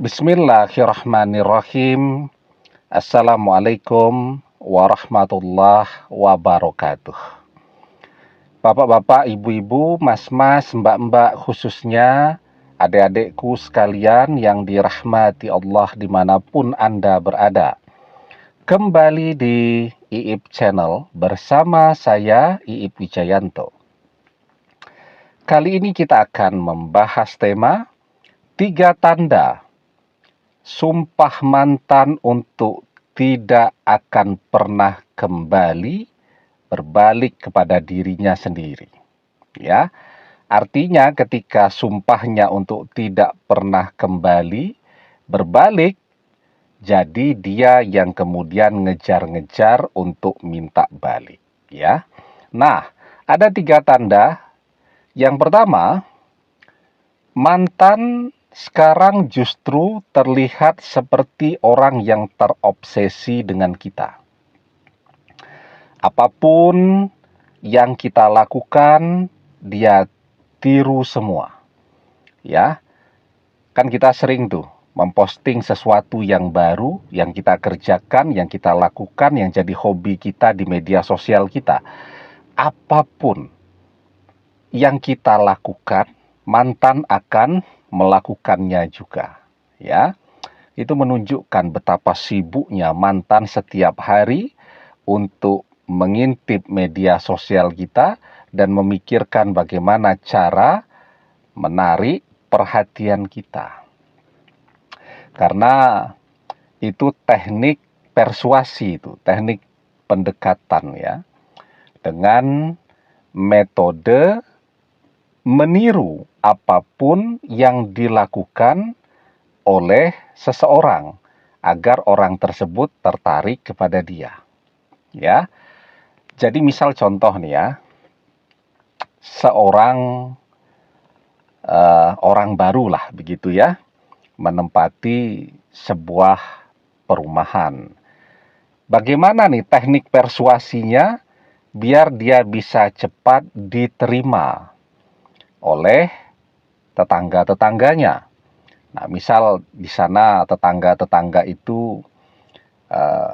Bismillahirrahmanirrahim. Assalamualaikum warahmatullahi wabarakatuh. Bapak-bapak, ibu-ibu, mas-mas, mbak-mbak, khususnya adik-adikku sekalian yang dirahmati Allah dimanapun Anda berada. Kembali di IIP Channel bersama saya, IIP Wijayanto. Kali ini kita akan membahas tema 3 tanda sumpah mantan untuk tidak akan pernah kembali berbalik kepada dirinya sendiri. Ya, artinya ketika sumpahnya untuk tidak pernah kembali berbalik, jadi dia yang kemudian ngejar-ngejar untuk minta balik. Ya, nah ada 3 tanda. Yang pertama, mantan sekarang justru terlihat seperti orang yang terobsesi dengan kita. Apapun yang kita lakukan, dia tiru semua. Ya, kan kita sering tuh memposting sesuatu yang baru, yang kita kerjakan, yang kita lakukan, yang jadi hobi kita di media sosial kita. Apapun yang kita lakukan, mantan akan melakukannya juga, ya. Itu menunjukkan betapa sibuknya mantan setiap hari untuk mengintip media sosial kita dan memikirkan bagaimana cara menarik perhatian kita. Karena itu teknik persuasi, itu teknik pendekatan, ya, dengan metode meniru apapun yang dilakukan oleh seseorang agar orang tersebut tertarik kepada dia. Ya. Jadi misal contoh nih ya, seorang orang baru lah begitu ya, menempati sebuah perumahan. Bagaimana nih teknik persuasinya biar dia bisa cepat diterima oleh tetangga-tetangganya. Nah, misal di sana tetangga-tetangga itu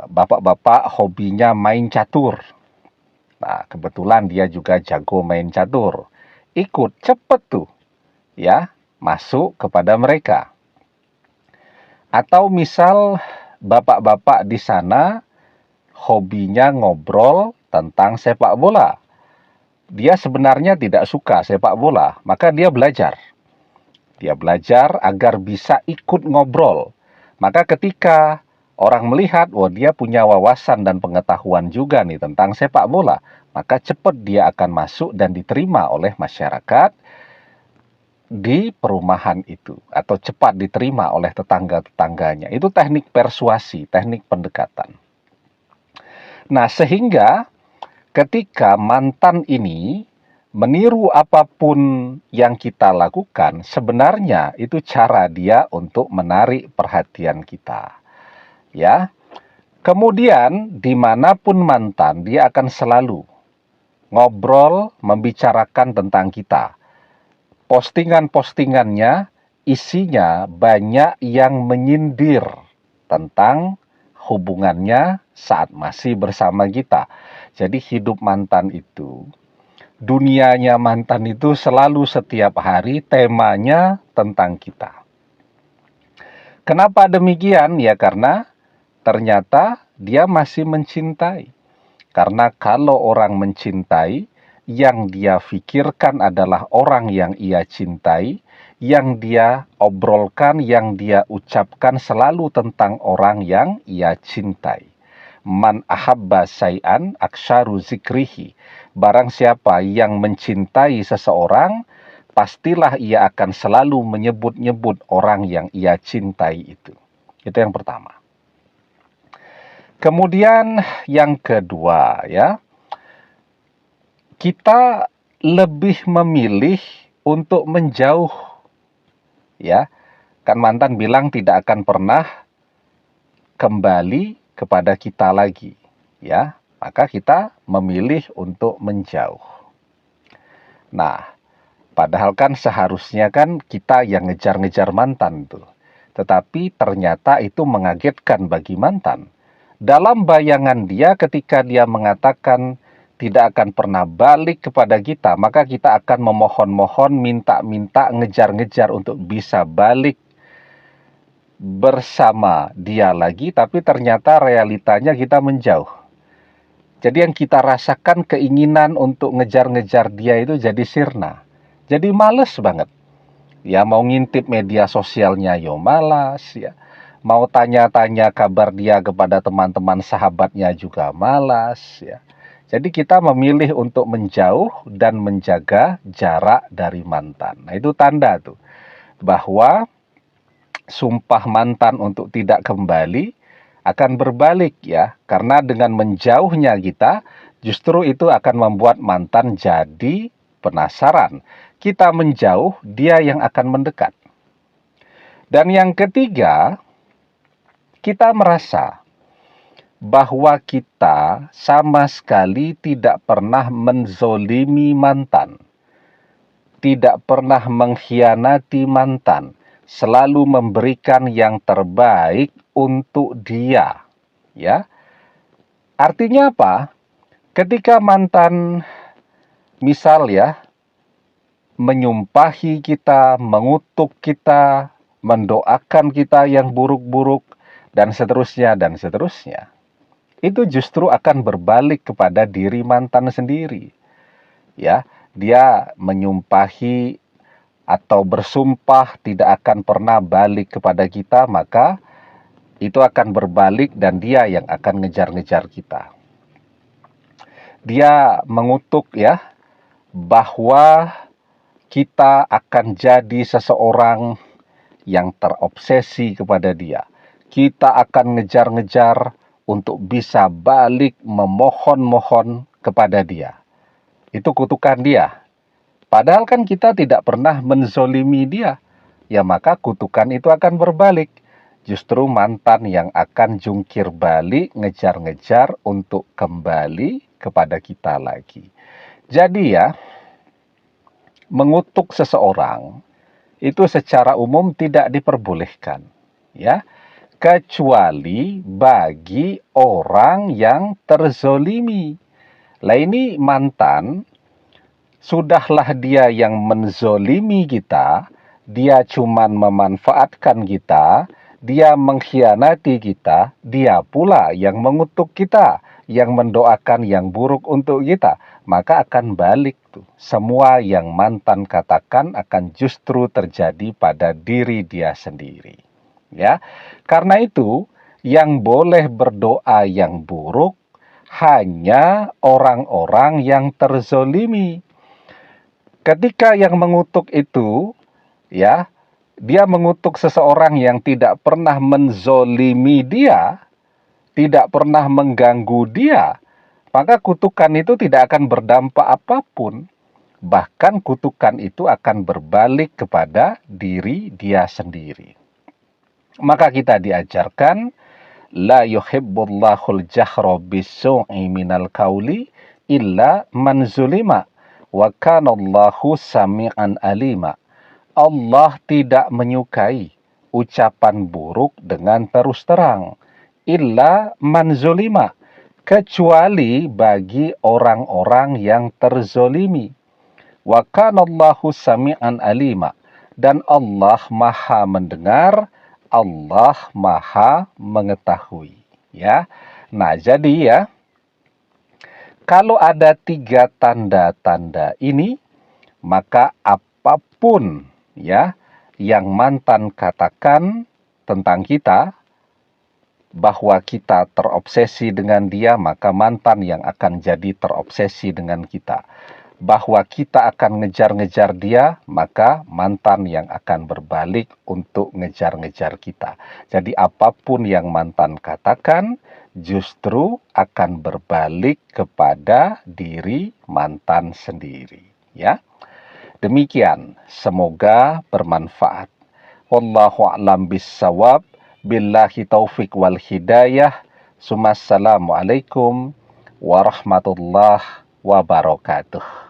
bapak-bapak hobinya main catur. Nah, kebetulan dia juga jago main catur. Ikut cepet tuh, ya, masuk kepada mereka. Atau misal bapak-bapak di sana hobinya ngobrol tentang sepak bola. Dia sebenarnya tidak suka sepak bola, maka dia belajar. Dia belajar agar bisa ikut ngobrol. Maka ketika orang melihat, wah dia punya wawasan dan pengetahuan juga nih tentang sepak bola, maka cepat dia akan masuk dan diterima oleh masyarakat di perumahan itu, atau cepat diterima oleh tetangga-tetangganya. Itu teknik persuasi, teknik pendekatan. Nah, sehingga ketika mantan ini meniru apapun yang kita lakukan, sebenarnya itu cara dia untuk menarik perhatian kita. Ya, kemudian dimanapun mantan, dia akan selalu ngobrol, membicarakan tentang kita. Postingan-postingannya isinya banyak yang menyindir tentang hubungannya saat masih bersama kita. Jadi hidup mantan itu, dunianya mantan itu selalu setiap hari temanya tentang kita. Kenapa demikian? Ya karena ternyata dia masih mencintai. Karena kalau orang mencintai, yang dia pikirkan adalah orang yang ia cintai, yang dia obrolkan, yang dia ucapkan selalu tentang orang yang ia cintai. Man ahabba say'an aksharu zikrihi. Barang siapa yang mencintai seseorang, pastilah ia akan selalu menyebut-nyebut orang yang ia cintai itu. Itu yang pertama. Kemudian yang kedua ya, kita lebih memilih untuk menjauh. Ya, kan mantan bilang tidak akan pernah kembali kepada kita lagi. Ya, maka kita memilih untuk menjauh. Nah, padahal kan seharusnya kan kita yang ngejar-ngejar mantan tuh. tetapi ternyata itu mengagetkan bagi mantan. Dalam bayangan dia ketika dia mengatakan tidak akan pernah balik kepada kita, maka kita akan memohon-mohon, minta-minta, ngejar-ngejar untuk bisa balik bersama dia lagi, tapi ternyata realitanya kita menjauh. Jadi yang kita rasakan keinginan untuk ngejar-ngejar dia itu jadi sirna. Jadi males banget. Ya mau ngintip media sosialnya yo malas ya. Mau tanya-tanya kabar dia kepada teman-teman sahabatnya juga malas ya. Jadi kita memilih untuk menjauh dan menjaga jarak dari mantan. Nah itu tanda tuh bahwa sumpah mantan untuk tidak kembali akan berbalik ya. Karena dengan menjauhnya kita justru itu akan membuat mantan jadi penasaran. Kita menjauh, dia yang akan mendekat. Dan yang ketiga, kita merasa bahwa kita sama sekali tidak pernah menzolimi mantan, tidak pernah mengkhianati mantan, selalu memberikan yang terbaik untuk dia. Ya, artinya apa? Ketika mantan, misal ya, menyumpahi kita, mengutuk kita, mendoakan kita yang buruk-buruk, dan seterusnya, dan seterusnya. Itu justru akan berbalik kepada diri mantan sendiri. Ya, dia menyumpahi atau bersumpah tidak akan pernah balik kepada kita, maka itu akan berbalik dan dia yang akan ngejar-ngejar kita. Dia mengutuk ya, bahwa kita akan jadi seseorang yang terobsesi kepada dia. Kita akan ngejar-ngejar untuk bisa balik memohon-mohon kepada dia. Itu kutukan dia. Padahal kan kita tidak pernah menzolimi dia. Ya maka kutukan itu akan berbalik. Justru mantan yang akan jungkir balik, ngejar-ngejar untuk kembali kepada kita lagi. Jadi ya, mengutuk seseorang itu secara umum tidak diperbolehkan, ya, kecuali bagi orang yang terzolimi. Lah ini mantan, sudahlah dia yang menzolimi kita, dia cuman memanfaatkan kita, dia mengkhianati kita, dia pula yang mengutuk kita, yang mendoakan yang buruk untuk kita, maka akan balik tuh. Semua yang mantan katakan akan justru terjadi pada diri dia sendiri. Ya, karena itu yang boleh berdoa yang buruk hanya orang-orang yang terzolimi. Ketika yang mengutuk itu, ya, dia mengutuk seseorang yang tidak pernah menzolimi dia, tidak pernah mengganggu dia, maka kutukan itu tidak akan berdampak apapun. Bahkan kutukan itu akan berbalik kepada diri dia sendiri. Maka kita diajarkan, la yuhibbullahul jahra bisu'i minal qauli illa man zulima wa kanallahu sami'an alima. Allah tidak menyukai ucapan buruk dengan terus terang. Illa man zulima, kecuali bagi orang-orang yang terzolimi. Wa kanallahu sami'an alima, dan Allah maha mendengar, Allah maha mengetahui. Ya, nah jadi ya, kalau ada 3 tanda-tanda ini, maka apapun ya yang mantan katakan tentang kita, bahwa kita terobsesi dengan dia, maka mantan yang akan jadi terobsesi dengan kita. Bahwa kita akan ngejar-ngejar dia, maka mantan yang akan berbalik untuk ngejar-ngejar kita. Jadi apapun yang mantan katakan, justru akan berbalik kepada diri mantan sendiri. Ya, demikian. Semoga bermanfaat. Wallahu a'lam bissawab. Billahi taufik wal hidayah. Assalamualaikum warahmatullahi wabarakatuh.